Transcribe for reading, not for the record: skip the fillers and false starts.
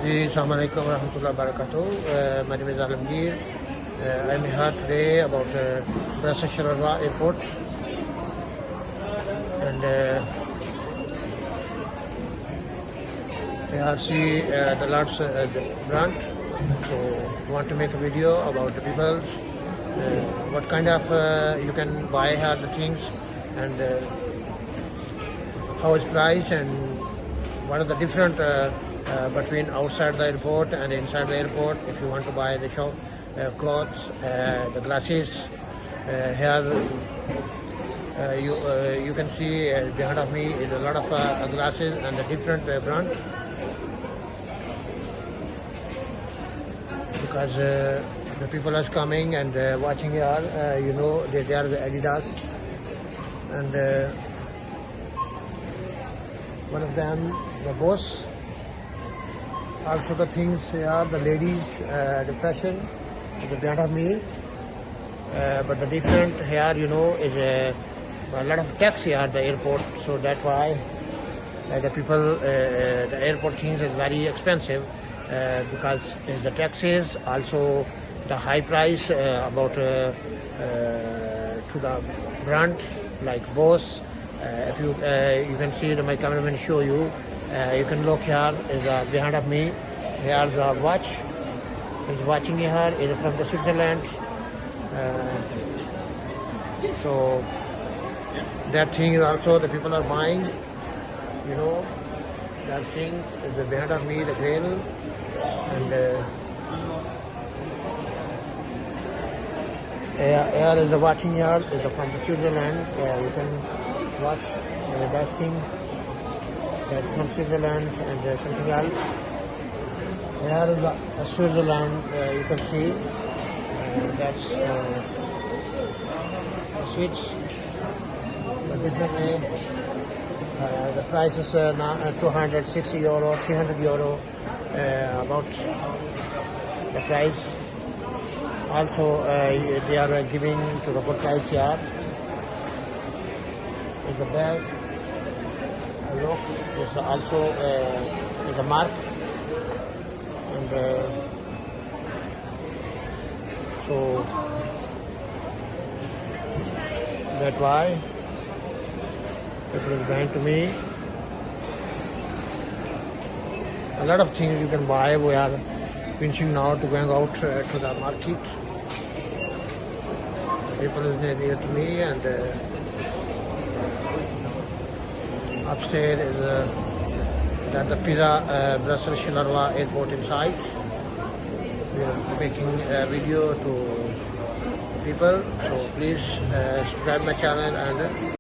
Assalamu alaikum wa rahmatullahi wa barakatuh. My name is Alamgir. I'm here today about Brussels Airport, and I see the large brand. So want to make a video about the people, what kind of you can buy here the things, and how is price, and what are the different between outside the airport and inside the airport. If you want to buy the shop, clothes, the glasses, here you can see behind of me is a lot of glasses and a different brand, because the people are coming and watching here. You know, they are the Adidas, and one of them the Boss. Also the things here, the ladies, the fashion, the brand of me. But the different here, you know, is a lot of taxi at the airport. So that's why the people, the airport things is very expensive, because the taxes, also the high price about to the brand like Boss. If you you can see, my cameraman show you. You can look here is behind of me. Here the watch is watching here is from the Switzerland. So that thing is also the people are buying. You know, that thing is behind of me, the grill, and here is the watching here is from the Switzerland. You can watch that thing. That's from Switzerland, and something else. Here is the Switzerland, you can see. That's the switch. The different name. The price is now 260 euro, 300 euro, about the price. Also, they are giving to the good price here. Is the bag. Look, is also is a mark, and so that's why people is buying to me. A lot of things you can buy. We are finishing now to going out to the market. People is near to me, and upstairs is that the pizza Brussels Airport inside. We are making a video to people, so please subscribe my channel and